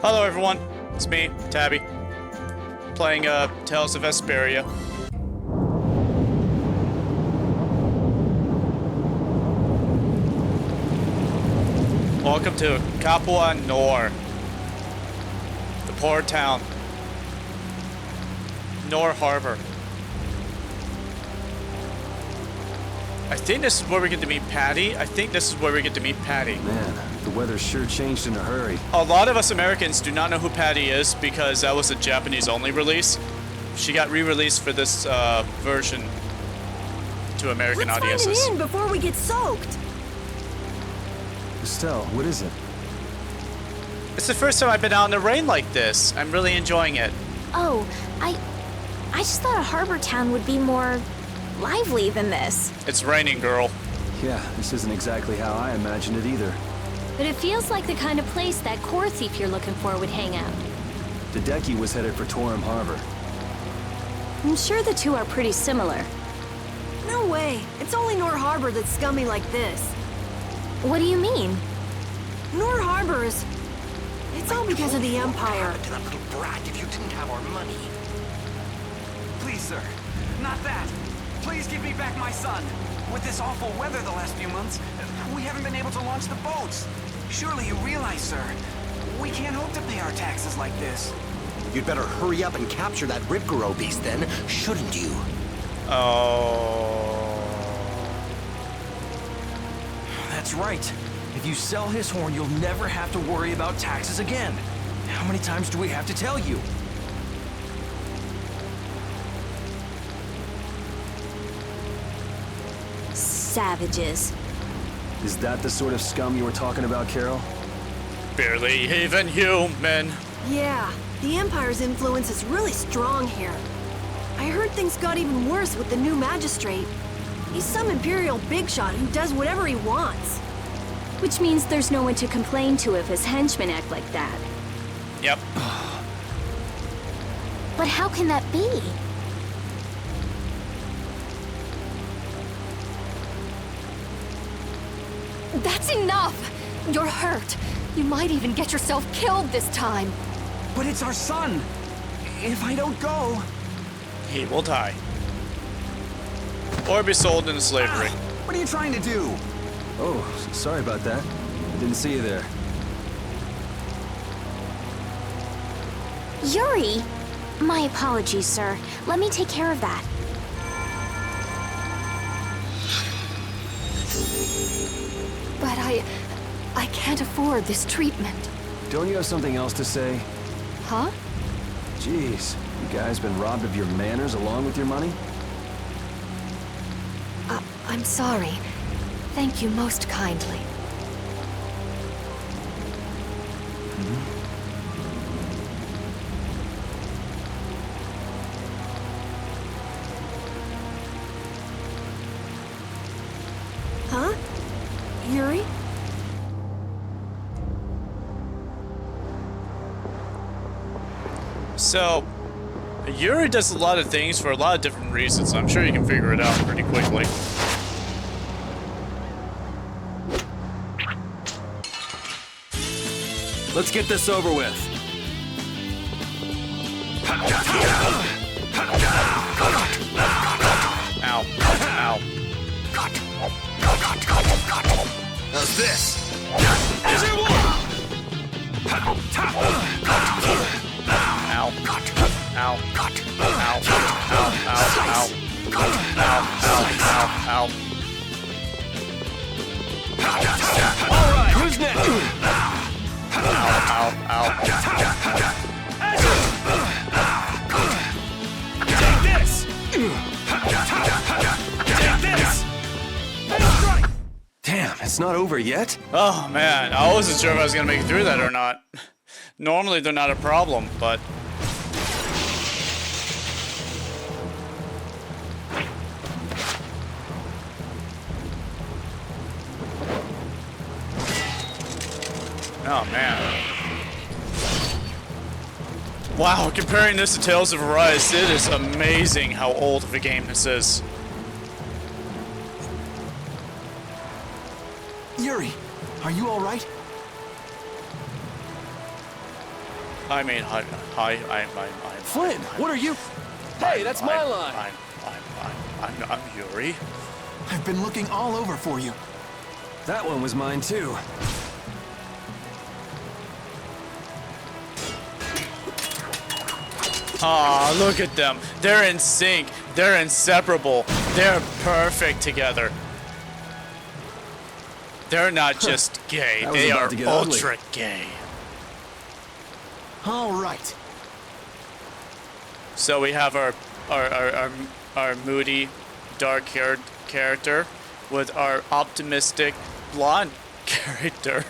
Hello everyone, it's me, Tabby, playing Tales of Vesperia. Welcome to Capua Nor, the port town, Nor Harbor. I think this is where we get to meet Patty. Man, the weather sure changed in a hurry. A lot of us Americans do not know who Patty is because that was a Japanese-only release. She got re-released for this version to American audiences. Let's find an inn before we get soaked. Estelle, what is it? It's the first time I've been out in the rain like this. I'm really enjoying it. Oh, I just thought a harbor town would be more lively than this. It's raining, girl. Yeah, this isn't exactly how I imagined it either. But it feels like the kind of place that core thief you're looking for would hang out. Hideki was headed for Torum Harbor. I'm sure the two are pretty similar. No way. It's only Nor Harbor that's scummy like this. What do you mean? Nor Harbor is... It's all because of the Empire. To that little brat if you didn't have our money. Please, sir. Not that. Please give me back my son. With this awful weather the last few months, we haven't been able to launch the boats. Surely you realize, sir, we can't hope to pay our taxes like this. You'd better hurry up and capture that Ripgaro beast then, shouldn't you? Oh. That's right. If you sell his horn, you'll never have to worry about taxes again. How many times do we have to tell you? Savages. Is that the sort of scum you were talking about, Carol? Barely even human. Yeah, the Empire's influence is really strong here. I heard things got even worse with the new magistrate. He's some Imperial bigshot who does whatever he wants. Which means there's no one to complain to if his henchmen act like that. Yep. But how can that be? That's enough! You're hurt. You might even get yourself killed this time. But it's our son. If I don't go... He will die. Or be sold into slavery. What are you trying to do? Oh, sorry about that. I didn't see you there. Yuri! My apologies, sir. Let me take care of that. But I can't afford this treatment. Don't you have something else to say? Huh? Jeez, you guys been robbed of your manners along with your money? I'm sorry. Thank you most kindly. Huh? Yuri? So, Yuri does a lot of things for a lot of different reasons. I'm sure you can figure it out pretty quickly. Let's get this over with. Ow. Ow. How's this? Ow. Ow. Ow. Ow. Ow. Ow. Ow. Alright, who's next? Ow. Ow. Take this! Take this! Damn, it's not over yet? Oh man, I wasn't sure if I was gonna make it through that or not. Normally they're not a problem, but... Oh man. Wow, comparing this to Tales of Arise, it is amazing how old of a game this is. Yuri, are you all right? I mean, hi, Flynn, what are you? Hey, that's my line. I'm Yuri. I've been looking all over for you. That one was mine too. Aw, look at them. They're in sync. They're inseparable. They're perfect together. They're not just gay. That was They about are to get ugly. ultra gay. All right. So we have our moody, dark-haired character with our optimistic, blonde character.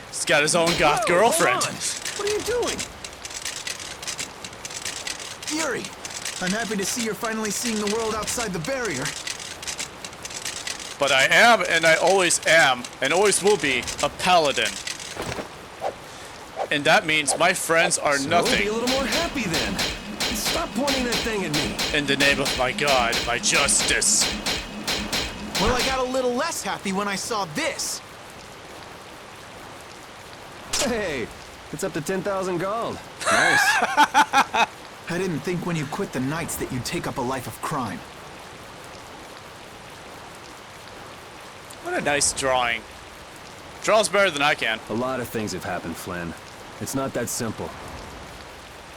He's got his own goth Whoa, girlfriend. hold on. What are you doing? Yuri, I'm happy to see you're finally seeing the world outside the barrier. But I am, and I always am, and always will be, a paladin. And that means my friends are So be nothing a little more happy then. Stop pointing that thing at me. in the name of my God, my justice. Well, I got a little less happy when I saw this. Hey, it's up to 10,000 gold. Nice. I didn't think when you quit the Knights that you'd take up a life of crime. What a nice drawing. Draws better than I can. A lot of things have happened, Flynn. It's not that simple.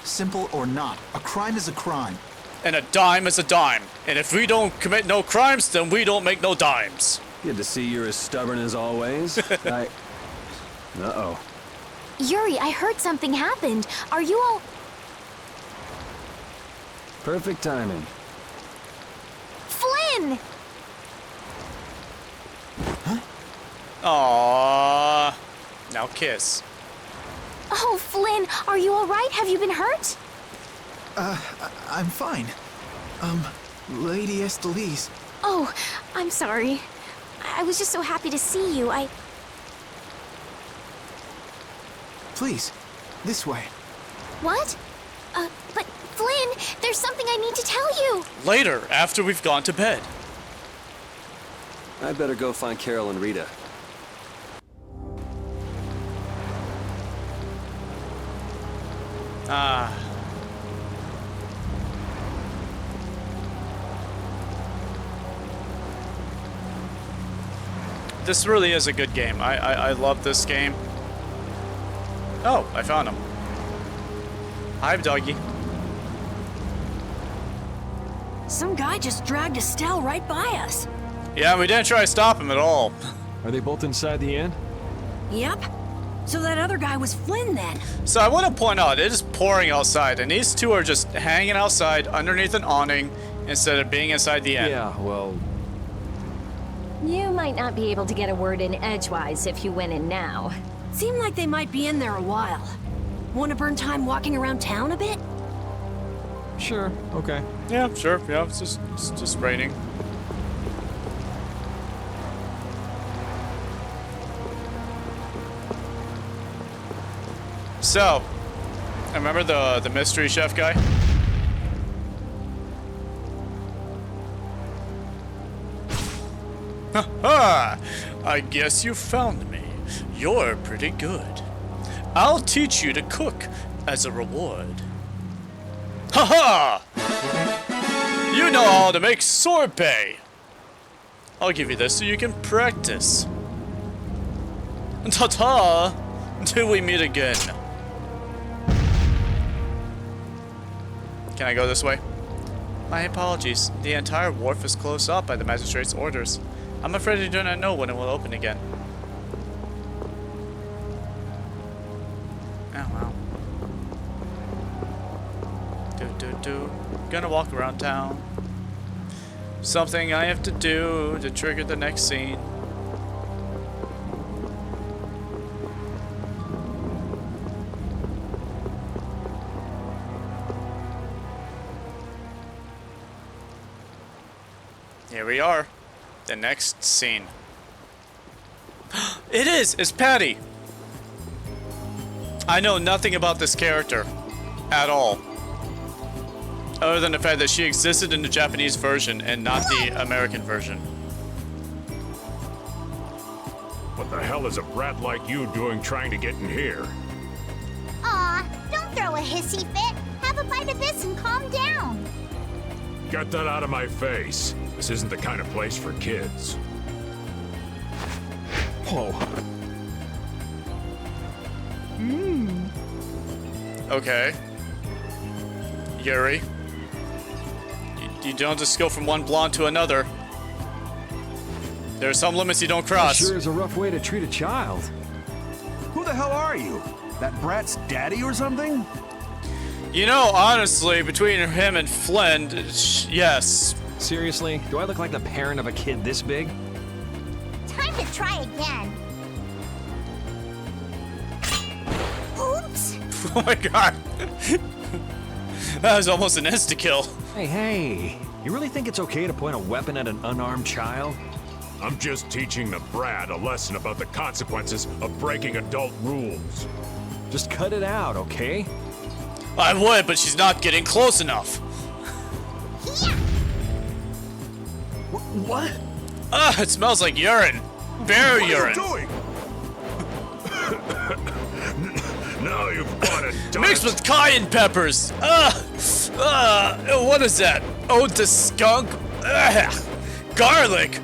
Simple or not, a crime is a crime. And a dime is a dime. And if we don't commit no crimes, then we don't make no dimes. Good to see you're as stubborn as always. Uh-oh. Yuri, I heard something happened. Are you all... Perfect timing. Flynn! Aww. Now kiss. Oh, Flynn, are you all right? Have you been hurt? I'm fine. Lady Estelise. Oh, I'm sorry. I was just so happy to see you. Please, this way. What? But Flynn, there's something I need to tell you. Later, after we've gone to bed. I better go find Carol and Rita. Ah. This really is a good game. I love this game. Oh, I found him. Hi, doggy. Some guy just dragged Estelle right by us. Yeah, we didn't try to stop him at all. Are they both inside the inn? Yep. So that other guy was Flynn then. So I want to point out, it is pouring outside, and these two are just hanging outside underneath an awning instead of being inside the inn. Yeah, well, You might not be able to get a word in edgewise if you went in now. Seemed like they might be in there a while. Want to burn time walking around town a bit? sure, okay. Yeah, sure. Yeah, it's just raining. So, I remember the mystery chef guy. Ha! I guess you found me. You're pretty good. I'll teach you to cook as a reward. Ha ha! You know how to make sorbet. I'll give you this so you can practice. Ta-ta! Till we meet again. Can I go this way? My apologies. The entire wharf is closed off by the magistrate's orders. I'm afraid I do not know when it will open again. Oh, wow. Gonna walk around town. Something I have to do to trigger the next scene. Here we are. The next scene. It is! It's Patty! I know nothing about this character. At all. Other than the fact that she existed in the Japanese version and not the American version. What the hell is a brat like you doing trying to get in here? Aw, don't throw a hissy fit. Have a bite of this and calm down. Get that out of my face. This isn't the kind of place for kids. Whoa. Okay. Yuri. You don't just go from one blonde to another. There are some limits you don't cross. Sure is a rough way to treat a child. Who the hell are you? That brat's daddy or something? You know, honestly, between him and Flynn, yes. Seriously? Do I look like the parent of a kid this big? Time to try again. Oops. Oh my god. That was almost an insta-kill. Hey, you really think it's okay to point a weapon at an unarmed child? I'm just teaching the brat a lesson about the consequences of breaking adult rules. Just cut it out, okay? I would, but she's not getting close enough. Yeah. What? It smells like urine. Bear urine. What are you doing? Now you've got it done. Mixed with cayenne peppers. What is that? Oh, the skunk. Garlic.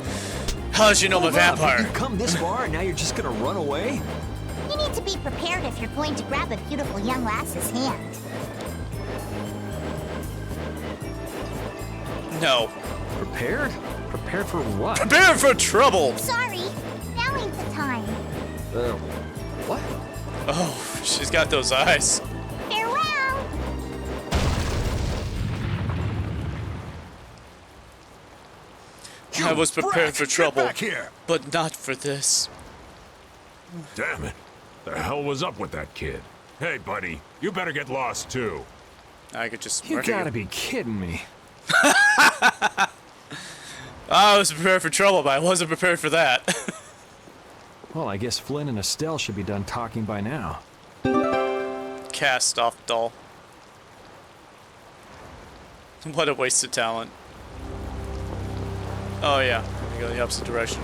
How did you know I'm a vampire? You've come this far and now you're just gonna run away? You need to be prepared if you're going to grab a beautiful young lass's hand. No. Prepared? Prepared for what? Prepared for trouble. Sorry, now ain't the time. What? Oh, she's got those eyes. Farewell. I was prepared for trouble, Get back here. but not for this. Damn it. The hell was up with that kid? Hey, buddy, you better get lost too. I could just You murder gotta be kidding me. I was prepared for trouble, but I wasn't prepared for that. Well, I guess Flynn and Estelle should be done talking by now. Cast off doll. What a waste of talent. Oh yeah, I go the opposite direction.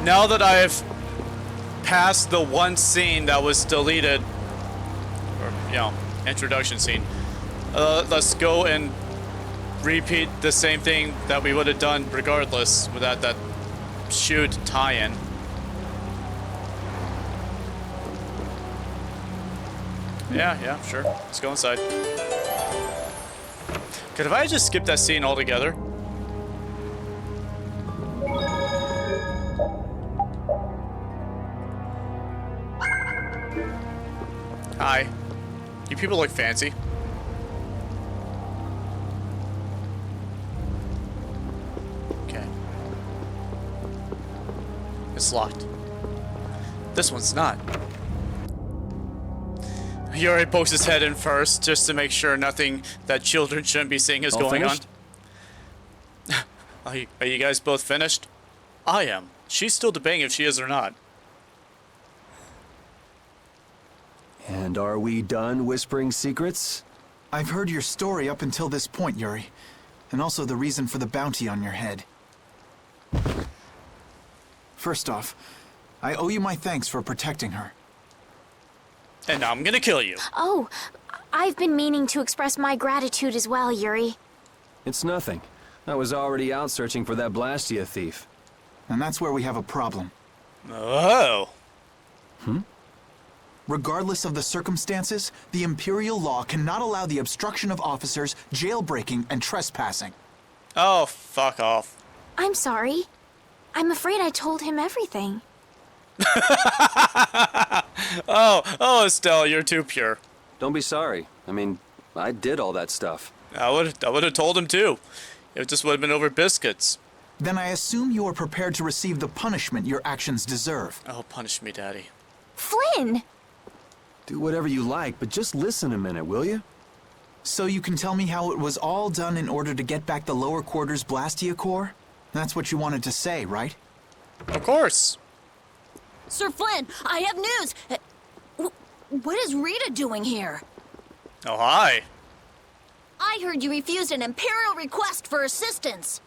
Now that I've passed the one scene that was deleted, or, you know, introduction scene, let's go and repeat the same thing that we would have done regardless without that shoot tie-in. Yeah, sure. Let's go inside. Could have I just skipped that scene altogether? Hi. You people look fancy. Okay. It's locked. This one's not. Yuri pokes his head in first, just to make sure nothing that children shouldn't be seeing is All going finished? on. Are you guys both finished? I am. She's still debating if she is or not. And are we done whispering secrets? I've heard your story up until this point, Yuri. And also the reason for the bounty on your head. First off, I owe you my thanks for protecting her. And now I'm gonna kill you. Oh, I've been meaning to express my gratitude as well, Yuri. It's nothing. I was already out searching for that Blastia thief. And that's where we have a problem. Oh. Regardless of the circumstances, the Imperial law cannot allow the obstruction of officers, jailbreaking, and trespassing. Oh, fuck off. I'm sorry. I'm afraid I told him everything. Oh, Estelle, you're too pure. Don't be sorry. I mean, I did all that stuff. I would have told him too. It just would have been over biscuits. Then I assume you are prepared to receive the punishment your actions deserve. Oh, punish me, Daddy. Flynn! Do whatever you like, but just listen a minute, will you? So you can tell me how it was all done in order to get back the lower quarters Blastia core? That's what you wanted to say, right? Of course. Sir Flynn, I have news. What is Rita doing here? Oh, hi. I heard you refused an Imperial request for assistance.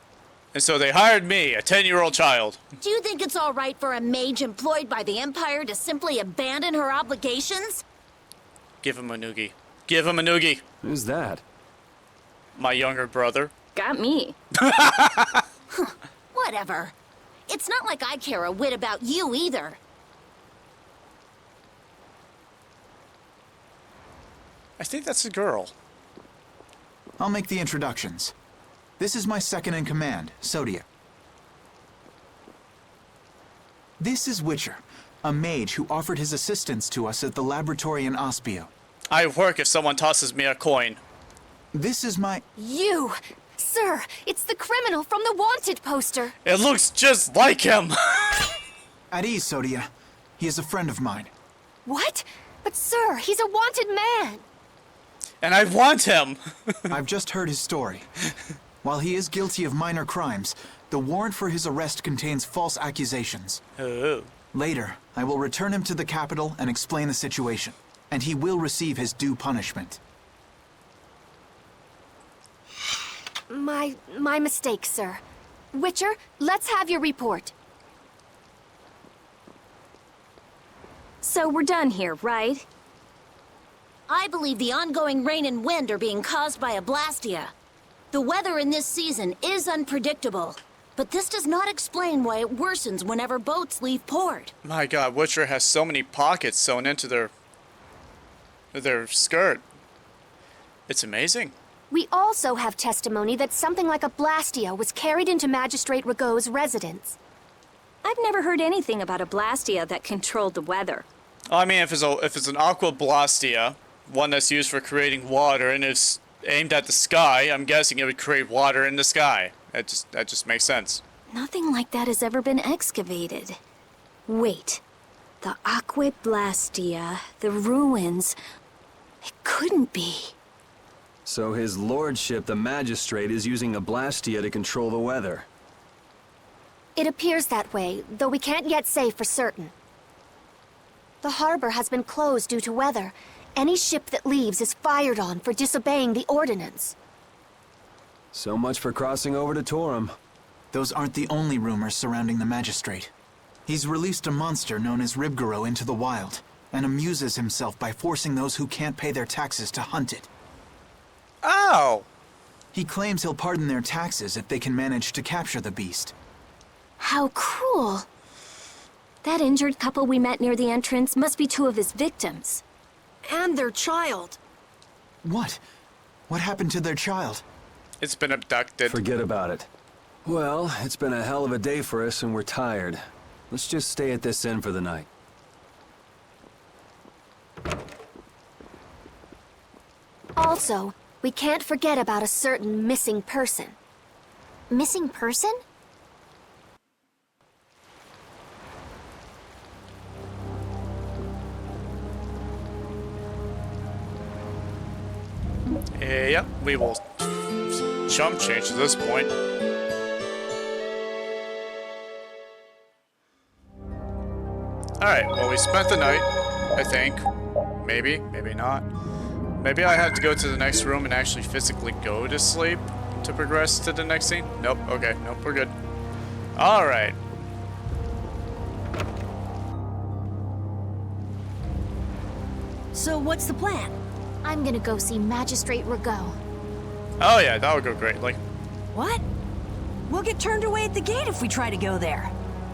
And so they hired me, a 10-year-old child. Do you think it's all right for a mage employed by the Empire to simply abandon her obligations? Give him a noogie. Give him a noogie. Who's that? My younger brother. Got me. Whatever. It's not like I care a whit about you either. I think that's a girl. I'll make the introductions. This is my second in command, Sodia. This is Witcher, a mage who offered his assistance to us at the laboratory in Ospio. I work if someone tosses me a coin. This is my... You! Sir, it's the criminal from the wanted poster. It looks just like him. At ease, Sodia. He is a friend of mine. What? But sir, he's a wanted man. And I want him. I've just heard his story. While he is guilty of minor crimes, the warrant for his arrest contains false accusations. Oh. Later, I will return him to the capital and explain the situation, and he will receive his due punishment. My mistake, sir. Witcher, let's have your report. So we're done here, right? I believe the ongoing rain and wind are being caused by a Blastia. The weather in this season is unpredictable, but this does not explain why it worsens whenever boats leave port. My God, Witcher has so many pockets sewn into their skirt. It's amazing. We also have testimony that something like a Blastia was carried into Magistrate Rigaud's residence. I've never heard anything about a Blastia that controlled the weather. I mean, if it's an aqua blastia, one that's used for creating water, and it's aimed at the sky, I'm guessing it would create water in the sky. That just makes sense. Nothing like that has ever been excavated. Wait. The Aqua Blastia, the ruins... It couldn't be. So his lordship, the magistrate, is using a Blastia to control the weather. It appears that way, though we can't yet say for certain. The harbor has been closed due to weather. Any ship that leaves is fired on for disobeying the ordinance. So much for crossing over to Torum. Those aren't the only rumors surrounding the magistrate. He's released a monster known as Ribgaro into the wild, and amuses himself by forcing those who can't pay their taxes to hunt it. Oh! He claims he'll pardon their taxes if they can manage to capture the beast. How cruel. That injured couple we met near the entrance must be two of his victims. And their child. What? What happened to their child? It's been abducted. Forget about it. Well, it's been a hell of a day for us and we're tired. Let's just stay at this inn for the night. Also, we can't forget about a certain missing person. Missing person? Yep, we will chump change to this point. Alright, well we spent the night, I think. Maybe, maybe not. Maybe I have to go to the next room and actually physically go to sleep to progress to the next scene? Nope, okay, nope, we're good. Alright. So what's the plan? I'm gonna go see Magistrate Rigaud. Oh yeah, that would go great. Like, What? We'll get turned away at the gate if we try to go there.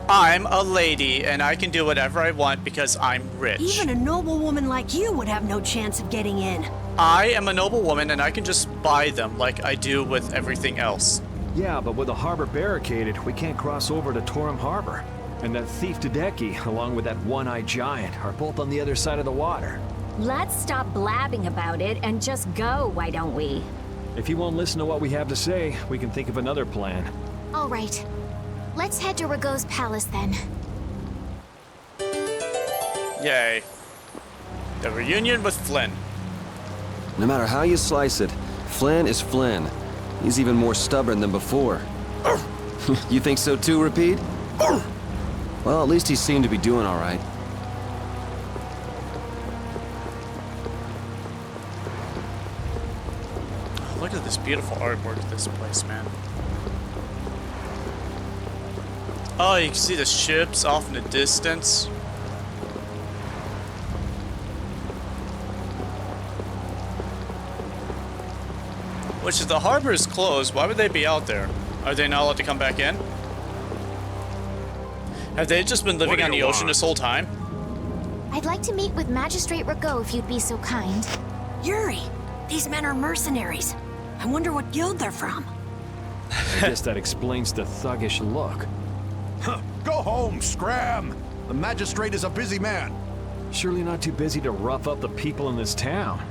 I'm a lady and I can do whatever I want because I'm rich. Even a noble woman like you would have no chance of getting in. I am a noble woman and I can just buy them like I do with everything else. Yeah, but with the harbor barricaded, we can't cross over to Torum Harbor. And that thief Tadeki, along with that one-eyed giant, are both on the other side of the water. Let's stop blabbing about it and just go, why don't we? If he won't listen to what we have to say, we can think of another plan. All right. Let's head to Rigaud's palace then. Yay. The reunion with Flynn. No matter how you slice it, Flynn is Flynn. He's even more stubborn than before. You think so too, Rapide? Well, at least he seemed to be doing all right. Look at this beautiful artwork of this place, man. Oh, you can see the ships off in the distance. Which, if the harbor is closed, why would they be out there? Are they not allowed to come back in? Have they just been living on the ocean this whole time? I'd like to meet with Magistrate Rago if you'd be so kind. Yuri, these men are mercenaries. I wonder what guild they're from. I guess that explains the thuggish look. Go home, Scram! The magistrate is a busy man. Surely not too busy to rough up the people in this town.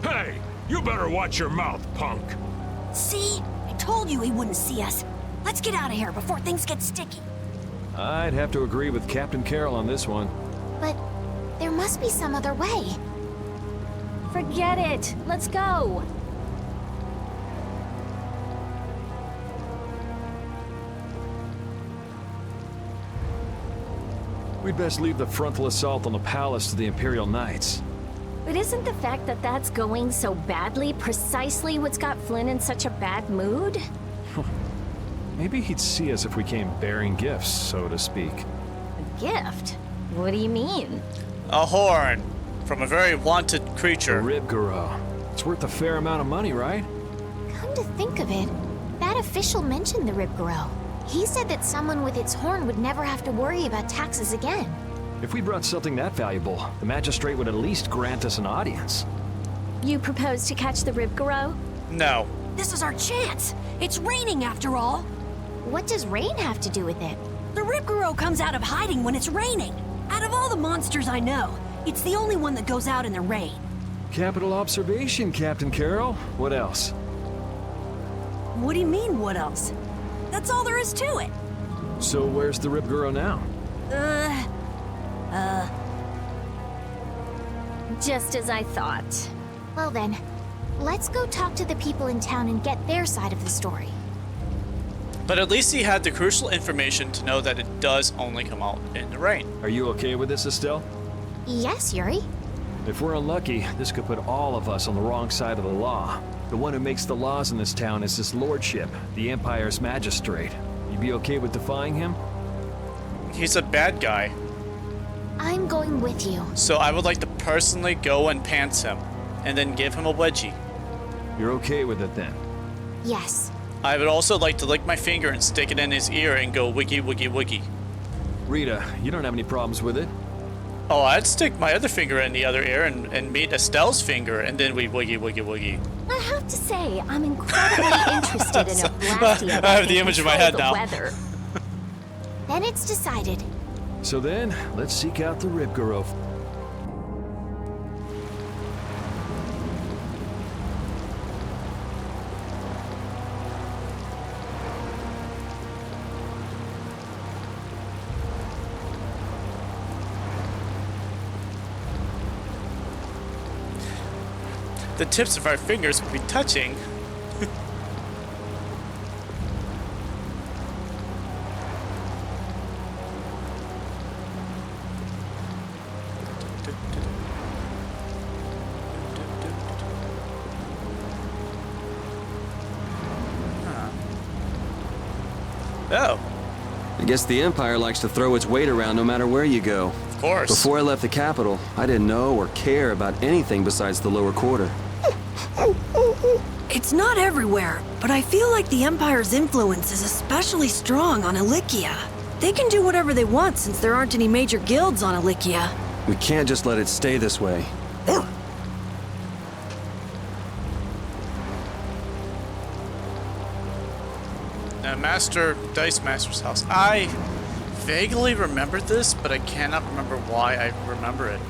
Hey, you better watch your mouth, punk. See? I told you he wouldn't see us. Let's get out of here before things get sticky. I'd have to agree with Captain Carroll on this one. But there must be some other way. Forget it. Let's go. We'd best leave the frontal assault on the palace to the Imperial Knights. But isn't the fact that that's going so badly precisely what's got Flynn in such a bad mood? Maybe he'd see us if we came bearing gifts, so to speak. A gift? What do you mean? A horn from a very wanted creature. A Ribgaro. It's worth a fair amount of money, right? Come to think of it, that official mentioned the Ribgaro. He said that someone with its horn would never have to worry about taxes again. If we brought something that valuable, the magistrate would at least grant us an audience. You propose to catch the Ribgaro? No. This is our chance. It's raining after all. What does rain have to do with it? The Ribgaro comes out of hiding when it's raining. Out of all the monsters I know, it's the only one that goes out in the rain. Capital observation, Captain Carroll. What else? What do you mean, what else? That's all there is to it. So where's the Ribgaro now? Just as I thought. Well then, let's go talk to the people in town and get their side of the story. But at least he had the crucial information to know that it does only come out in the rain. Are you okay with this, Estelle? Yes, Yuri. If we're unlucky, this could put all of us on the wrong side of the law. The one who makes the laws in this town is his lordship, the Empire's magistrate. You be okay with defying him? He's a bad guy. I'm going with you. So I would like to personally go and pants him, and then give him a wedgie. You're okay with it then? Yes. I would also like to lick my finger and stick it in his ear and go wiggy wiggy wiggy. Rita, you don't have any problems with it? Oh, I'd stick my other finger in the other ear and meet Estelle's finger, and then we wiggy wiggy wiggy. I have to say, I'm incredibly interested in a Blastia. I have the image in my head now. Weather. Then it's decided. So then, let's seek out the Ribgaro. The tips of our fingers will be touching. Oh. I guess the Empire likes to throw its weight around no matter where you go. Of course. Before I left the capital, I didn't know or care about anything besides the lower quarter. It's not everywhere, but I feel like the Empire's influence is especially strong on Ilikia. They can do whatever they want since there aren't any major guilds on Ilikia. We can't just let it stay this way. Dice Master's house. I vaguely remember this, but I cannot remember why I remember it.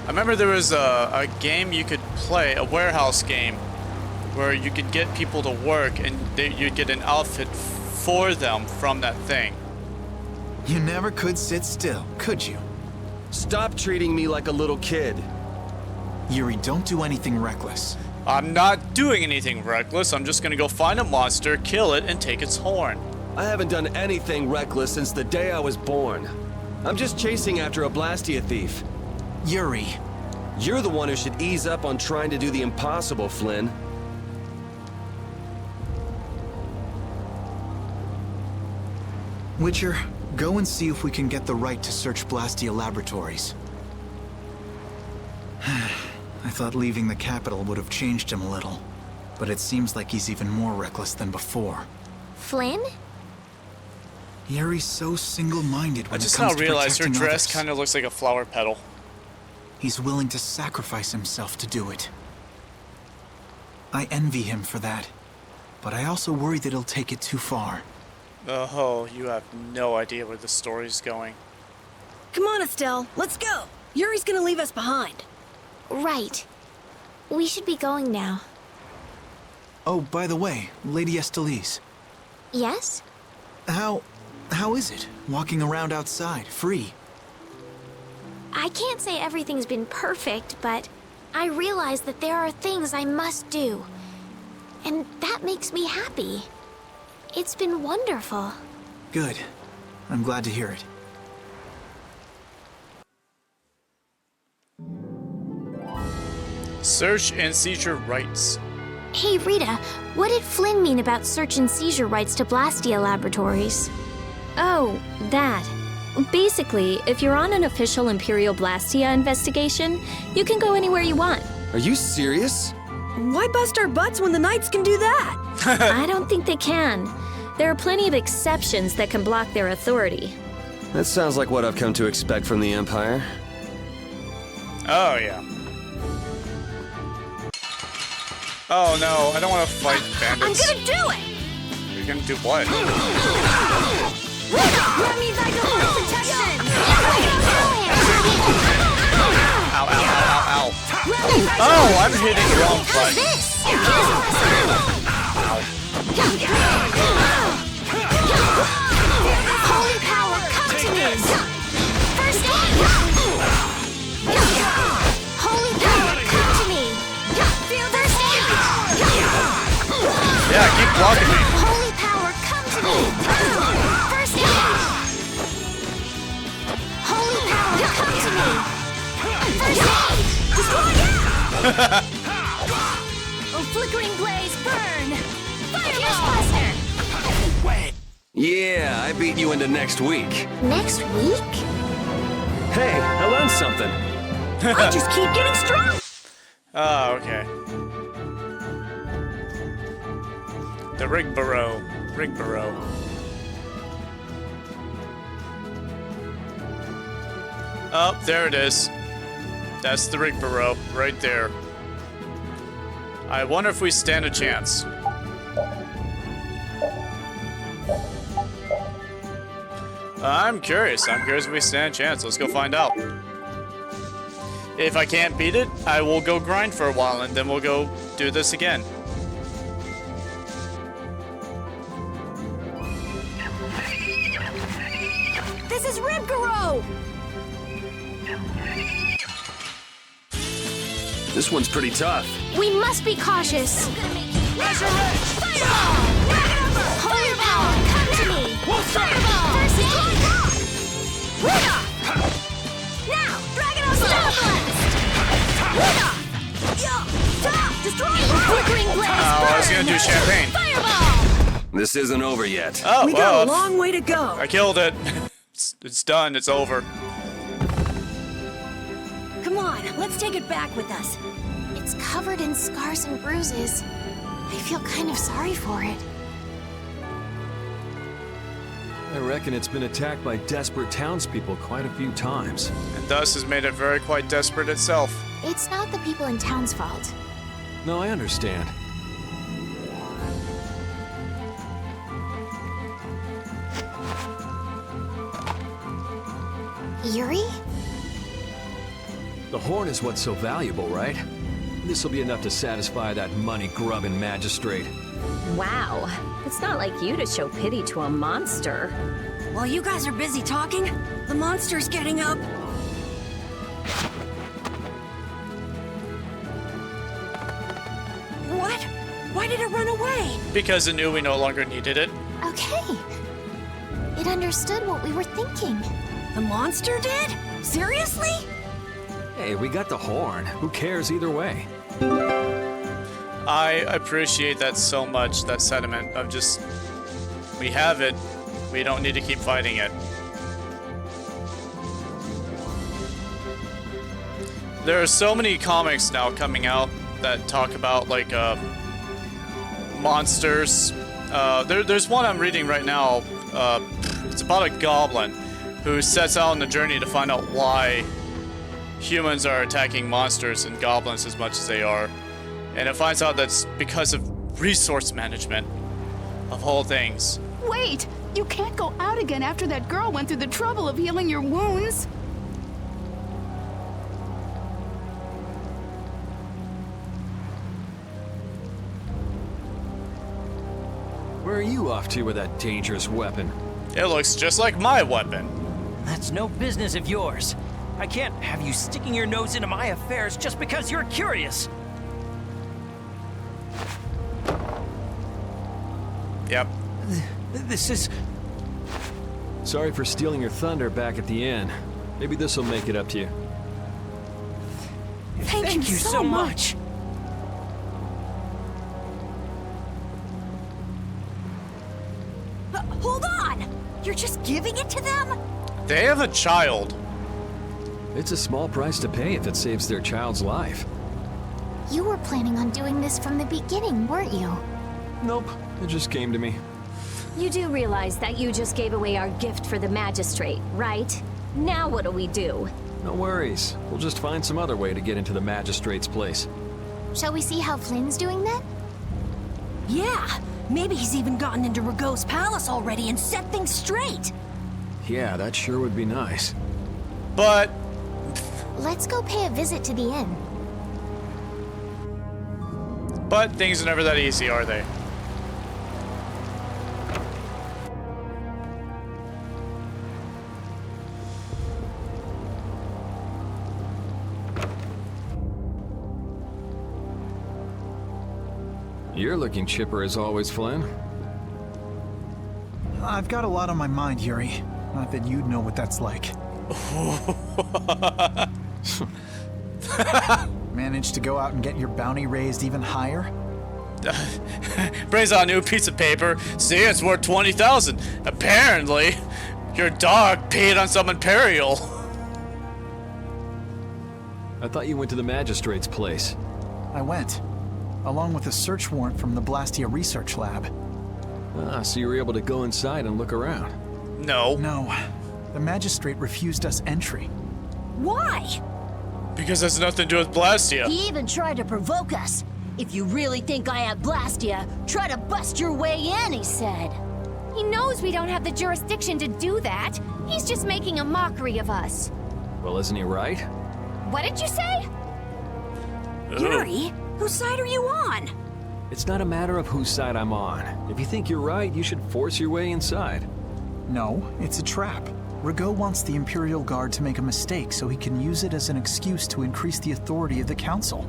I remember there was a game you could play, a warehouse game, where you could get people to work and you'd get an outfit for them from that thing. You never could sit still, could you? Stop treating me like a little kid. Yuri, don't do anything reckless. I'm not doing anything reckless. I'm just gonna go find a monster, kill it, and take its horn. I haven't done anything reckless since the day I was born. I'm just chasing after a Blastia thief. Yuri. You're the one who should ease up on trying to do the impossible, Flynn. Witcher, go and see if we can get the right to search Blastia Laboratories. I thought leaving the capital would have changed him a little, but it seems like he's even more reckless than before. Flynn? Yuri's so single-minded when I just it comes now to realized her protecting dress others. kind of looks like a flower petal. He's willing to sacrifice himself to do it. I envy him for that, but I also worry that he'll take it too far. Oh, you have no idea where the story's going. Come on, Estelle, let's go. Yuri's gonna leave us behind. Right. We should be going now. Oh, by the way, Lady Estelise. Yes? How is it, walking around outside, free? I can't say everything's been perfect, but I realize that there are things I must do. And that makes me happy. It's been wonderful. Good. I'm glad to hear it. Search and seizure rights. Hey, Rita, what did Flynn mean about search and seizure rights to Blastia Laboratories? Oh, that. Basically, if you're on an official Imperial Blastia investigation, you can go anywhere you want. Are you serious? Why bust our butts when the Knights can do that? I don't think they can. There are plenty of exceptions that can block their authority. That sounds like what I've come to expect from the Empire. Oh, yeah. Oh, no, I don't want to fight bandits. I'm gonna do it! You're gonna do what? That means I don't want protection! Ow, ow, ow, ow, ow. Oh, I'm hitting the wrong button. Holy power, come to me! First aid! Holy power, come to me! First aid! Yeah, keep blocking me. Holy power, come to me! First aid! Holy power, come to me! First aid! Destroy it! Oh, flickering blaze, burn! Fireball! Yeah, I beat you into next week. Next week? Hey, I learned something. I just keep getting strong! Oh, okay. The Rigmarole. Oh, there it is. That's the Rigmarole, right there. I wonder if we stand a chance. I'm curious if we stand a chance. Let's go find out. If I can't beat it, I will go grind for a while and then we'll go do this again. This is Ribgaro! This one's pretty tough. We must be cautious. Resurrect! Fireball! Holy power, come to me! Fireball! First aid! Now, Dragon Star Blast! Destroy! Flickering blaze, Oh, I was gonna do champagne. Fireball! This isn't over yet. Oh, We got a long way to go. I killed it. It's done. It's over. Come on, let's take it back with us. It's covered in scars and bruises. I feel kind of sorry for it. I reckon it's been attacked by desperate townspeople quite a few times. And thus has made it very quite desperate itself. It's not the people in town's fault. No, I understand. Yuri? The horn is what's so valuable, right? This'll be enough to satisfy that money-grubbing magistrate. Wow. It's not like you to show pity to a monster. While you guys are busy talking, the monster's getting up. run away? Because it knew we no longer needed it. Okay. It understood what we were thinking. The monster did? Seriously? Hey, we got the horn. Who cares either way? I appreciate that so much, that sentiment of just, we have it, we don't need to keep fighting it. There are so many comics now coming out that talk about, like, monsters. There's one I'm reading right now. It's about a goblin who sets out on a journey to find out why humans are attacking monsters and goblins as much as they are. And it finds out that's because of resource management, of all things. Wait! You can't go out again after that girl went through the trouble of healing your wounds. Where are you off to with that dangerous weapon? It looks just like my weapon. That's no business of yours. I can't have you sticking your nose into my affairs just because you're curious. Yep. This is... Sorry for stealing your thunder back at the end. Maybe this will make it up to you. Thank you so much. Hold on! You're just giving it to them? They have a child. It's a small price to pay if it saves their child's life. You were planning on doing this from the beginning, weren't you? Nope, it just came to me. You do realize that you just gave away our gift for the magistrate, right? Now what do we do? No worries. We'll just find some other way to get into the magistrate's place. Shall we see how Flynn's doing then? Yeah, maybe he's even gotten into Ragot's palace already and set things straight. Yeah, that sure would be nice. But... Let's go pay a visit to the inn. But things are never that easy, are they? You're looking chipper as always, Flynn. I've got a lot on my mind, Yuri. Not that you'd know what that's like. Managed to go out and get your bounty raised even higher? Brings out a new piece of paper. See, it's worth 20,000. Apparently, your dog peed on some Imperial. I thought you went to the magistrate's place. I went, along with a search warrant from the Blastia Research Lab. Ah, so you were able to go inside and look around? No. No. The magistrate refused us entry. Why? Because that's nothing to do with Blastia. He even tried to provoke us. If you really think I have Blastia, try to bust your way in, he said. He knows we don't have the jurisdiction to do that. He's just making a mockery of us. Well, isn't he right? What did you say? Yuri, whose side are you on? It's not a matter of whose side I'm on. If you think you're right, you should force your way inside. No, it's a trap. Ragot wants the Imperial Guard to make a mistake so he can use it as an excuse to increase the authority of the Council.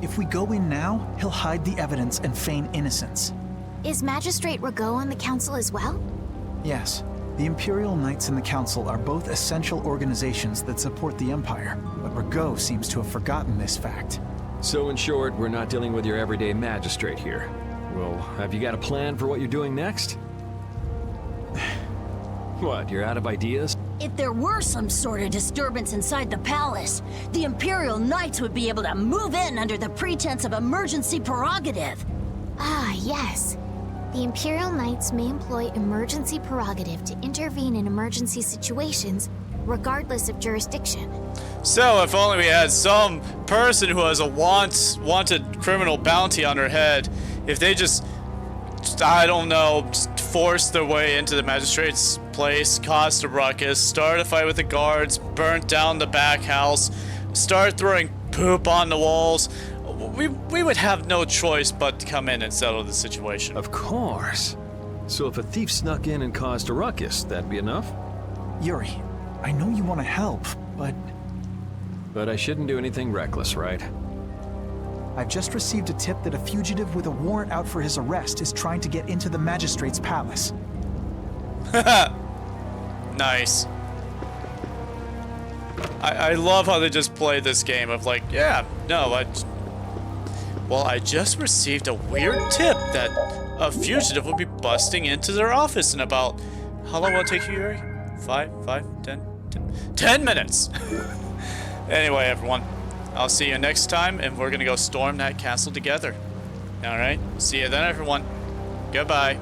If we go in now, he'll hide the evidence and feign innocence. Is Magistrate Ragot on the Council as well? Yes. The Imperial Knights and the Council are both essential organizations that support the Empire, but Ragot seems to have forgotten this fact. So in short, we're not dealing with your everyday magistrate here. Well, have you got a plan for what you're doing next? What, you're out of ideas? If there were some sort of disturbance inside the palace, the Imperial Knights would be able to move in under the pretense of emergency prerogative. Ah, yes. The Imperial Knights may employ emergency prerogative to intervene in emergency situations, regardless of jurisdiction. So, if only we had some person who has a wanted criminal bounty on her head, if they just I don't know, just force their way into the magistrate's place, caused a ruckus, start a fight with the guards, burnt down the back house, start throwing poop on the walls, we would have no choice but to come in and settle the situation. Of course. So if a thief snuck in and caused a ruckus, that'd be enough? Yuri, I know you want to help, but... But I shouldn't do anything reckless, right? I've just received a tip that a fugitive with a warrant out for his arrest is trying to get into the magistrate's palace. Nice. I love how they just play this game of like, yeah, no, I just received a weird tip that a fugitive will be busting into their office in about, how long will it take you, Yuri? 10 minutes. Anyway, everyone, I'll see you next time, and we're gonna go storm that castle together. All right, see you then, everyone. Goodbye.